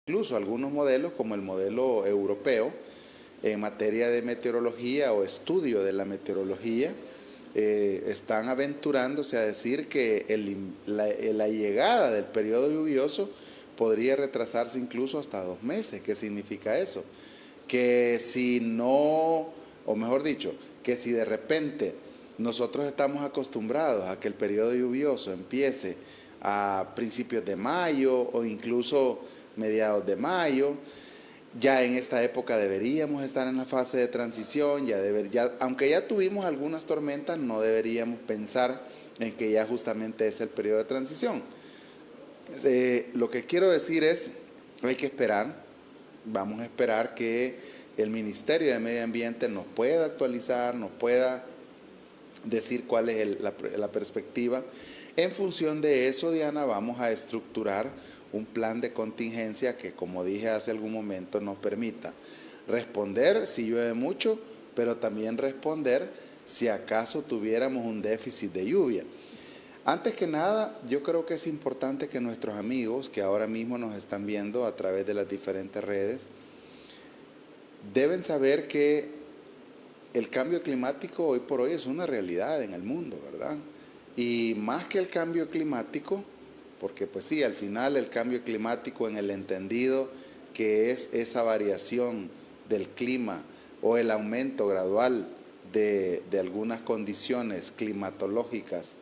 incluso algunos modelos como el modelo europeo en materia de meteorología o estudio de la meteorología, están aventurándose a decir que la llegada del periodo lluvioso podría retrasarse incluso hasta 2 meses. ¿Qué significa eso? Que si no, o mejor dicho, que si de repente nosotros estamos acostumbrados a que el periodo lluvioso empiece a principios de mayo o incluso mediados de mayo, ya en esta época deberíamos estar en la fase de transición, aunque ya tuvimos algunas tormentas, no deberíamos pensar en que ya justamente es el periodo de transición. Lo que quiero decir es, hay que esperar, vamos a esperar que el Ministerio de Medio Ambiente nos pueda actualizar, nos pueda decir cuál es la perspectiva. En función de eso, Diana, vamos a estructurar un plan de contingencia que, como dije hace algún momento, nos permita responder si llueve mucho, pero también responder si acaso tuviéramos un déficit de lluvia. Antes que nada, yo creo que es importante que nuestros amigos que ahora mismo nos están viendo a través de las diferentes redes, deben saber que el cambio climático hoy por hoy es una realidad en el mundo, ¿verdad? Y más que el cambio climático, porque pues sí, al final el cambio climático en el entendido que es esa variación del clima o el aumento gradual de algunas condiciones climatológicas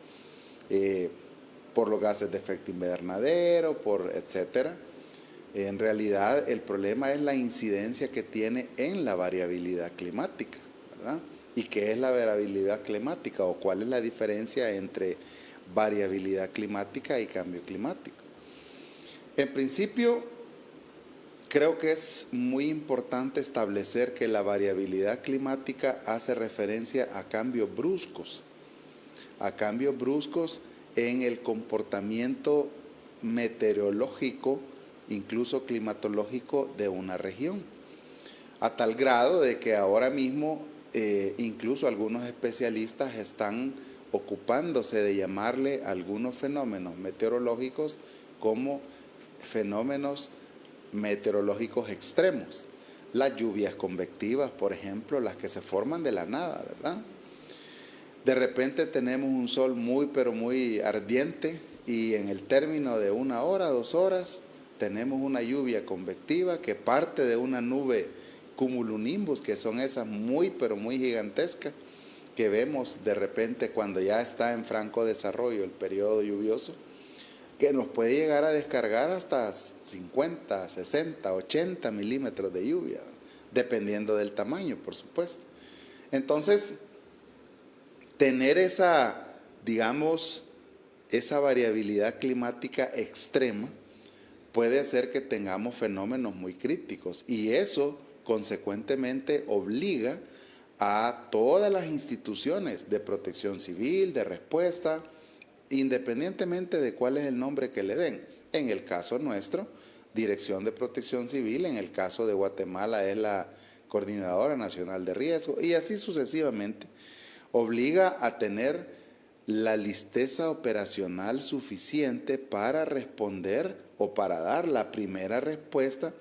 por los gases de efecto invernadero, por etcétera. En realidad el problema es la incidencia que tiene en la variabilidad climática, ¿verdad? ¿Y qué es la variabilidad climática o cuál es la diferencia entre variabilidad climática y cambio climático? En principio, creo que es muy importante establecer que la variabilidad climática hace referencia a cambios bruscos en el comportamiento meteorológico, incluso climatológico de una región, a tal grado de que ahora mismo incluso algunos especialistas están ocupándose de llamarle a algunos fenómenos meteorológicos como fenómenos meteorológicos extremos. Las lluvias convectivas, por ejemplo, las que se forman de la nada, ¿verdad? De repente tenemos un sol muy, pero muy ardiente y en el término de 1 hora, 2 horas, tenemos una lluvia convectiva que parte de una nube cumulonimbus, que son esas muy, pero muy gigantescas, que vemos de repente cuando ya está en franco desarrollo el periodo lluvioso, que nos puede llegar a descargar hasta 50, 60, 80 milímetros de lluvia, dependiendo del tamaño, por supuesto. Entonces, tener esa, digamos, esa variabilidad climática extrema puede hacer que tengamos fenómenos muy críticos y eso consecuentemente obliga a todas las instituciones de protección civil, de respuesta, independientemente de cuál es el nombre que le den. En el caso nuestro, Dirección de Protección Civil, en el caso de Guatemala es la Coordinadora Nacional de Riesgo y así sucesivamente, obliga a tener la listeza operacional suficiente para responder o para dar la primera respuesta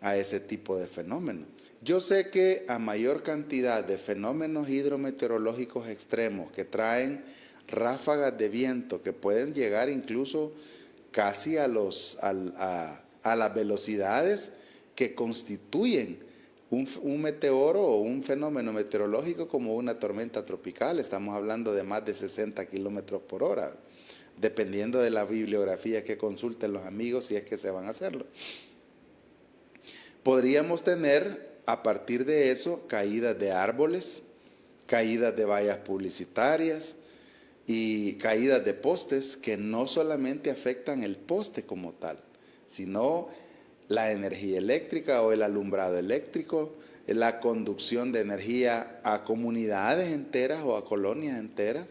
a ese tipo de fenómenos. Yo sé que a mayor cantidad de fenómenos hidrometeorológicos extremos que traen ráfagas de viento que pueden llegar incluso casi a las velocidades que constituyen un meteoro o un fenómeno meteorológico como una tormenta tropical. Estamos hablando de más de 60 kilómetros por hora, dependiendo de la bibliografía que consulten los amigos si es que se van a hacerlo. Podríamos tener a partir de eso caídas de árboles, caídas de vallas publicitarias y caídas de postes que no solamente afectan el poste como tal, sino la energía eléctrica o el alumbrado eléctrico, la conducción de energía a comunidades enteras o a colonias enteras.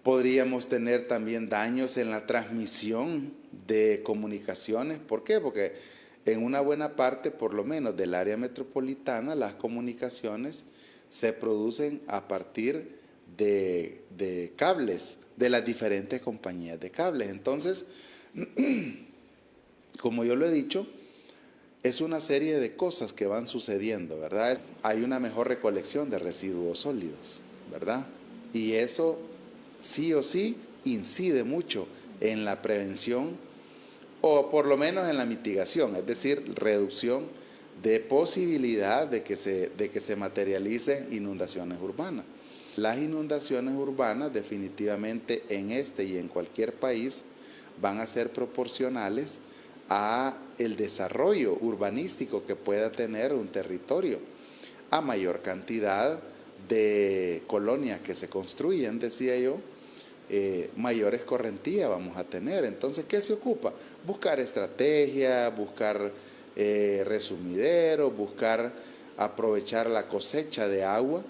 Podríamos tener también daños en la transmisión de comunicaciones. ¿Por qué? Porque en una buena parte, por lo menos del área metropolitana, las comunicaciones se producen a partir de cables, de las diferentes compañías de cables. Entonces, como yo lo he dicho, es una serie de cosas que van sucediendo, ¿verdad? Hay una mejor recolección de residuos sólidos, ¿verdad? Y eso sí o sí incide mucho en la prevención o por lo menos en la mitigación, es decir, reducción de posibilidad de que se materialicen inundaciones urbanas. Las inundaciones urbanas definitivamente en este y en cualquier país van a ser proporcionales a el desarrollo urbanístico que pueda tener un territorio. A mayor cantidad de colonias que se construyan, decía yo, mayor escorrentía vamos a tener. Entonces, ¿qué se ocupa? Buscar estrategias, buscar resumideros, buscar aprovechar la cosecha de agua,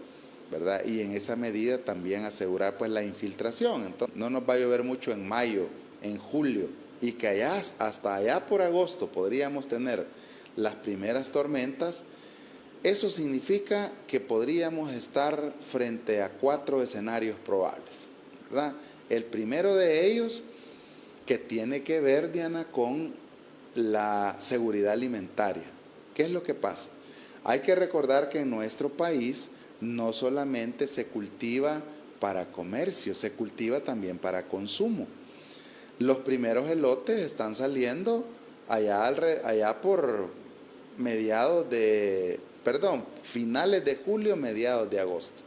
¿verdad? Y en esa medida también asegurar pues la infiltración. Entonces, no nos va a llover mucho en mayo, en julio, y que allá, hasta allá por agosto podríamos tener las primeras tormentas. Eso significa que podríamos estar frente a 4 escenarios probables, ¿verdad? El primero de ellos, que tiene que ver, Diana, con la seguridad alimentaria. ¿Qué es lo que pasa? Hay que recordar que en nuestro país no solamente se cultiva para comercio, se cultiva también para consumo. Los primeros elotes están saliendo allá por finales de julio, mediados de agosto.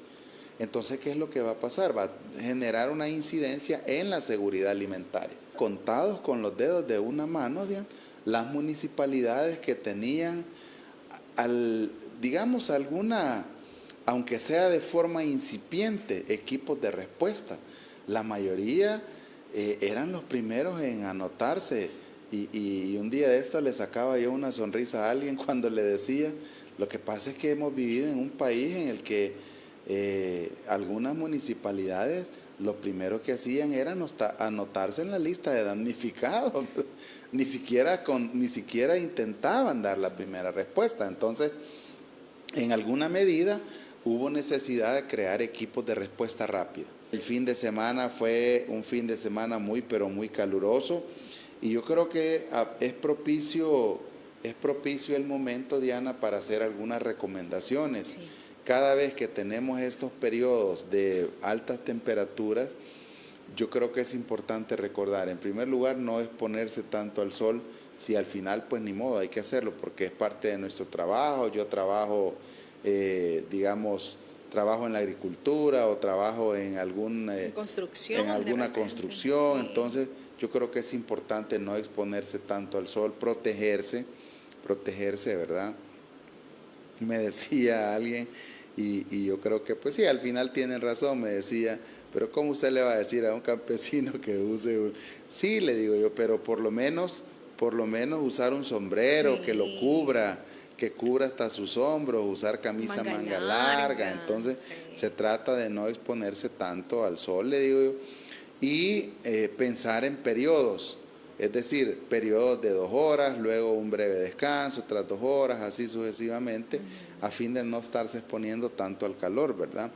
Entonces, ¿qué es lo que va a pasar? Va a generar una incidencia en la seguridad alimentaria. Contados con los dedos de una mano, las municipalidades que tenían, digamos, alguna, aunque sea de forma incipiente, equipos de respuesta. La mayoría eran los primeros en anotarse. Y un día de esto le sacaba yo una sonrisa a alguien cuando le decía, lo que pasa es que hemos vivido en un país en el que algunas municipalidades lo primero que hacían era anotarse en la lista de damnificados, ni siquiera intentaban dar la primera respuesta. Entonces, en alguna medida hubo necesidad de crear equipos de respuesta rápida. El fin de semana fue un fin de semana muy caluroso, y yo creo que es propicio el momento, Diana, para hacer algunas recomendaciones. Sí. Cada vez que tenemos estos periodos de altas temperaturas, yo creo que es importante recordar, en primer lugar, no exponerse tanto al sol, si al final, pues ni modo, hay que hacerlo, porque es parte de nuestro trabajo. Yo trabajo, trabajo en la agricultura o trabajo en alguna construcción, sí. Entonces yo creo que es importante no exponerse tanto al sol, protegerse, ¿verdad? Me decía alguien, y yo creo que pues sí, al final tienen razón, me decía, pero ¿cómo usted le va a decir a un campesino que use Sí, le digo yo, pero por lo menos usar un sombrero, sí, que lo cubra, que cubra hasta sus hombros, usar camisa manga larga. Entonces, sí, se trata de no exponerse tanto al sol, le digo yo, y pensar en periodos, es decir, periodos de 2 horas, luego un breve descanso, otras 2 horas, así sucesivamente, a fin de no estarse exponiendo tanto al calor, ¿verdad?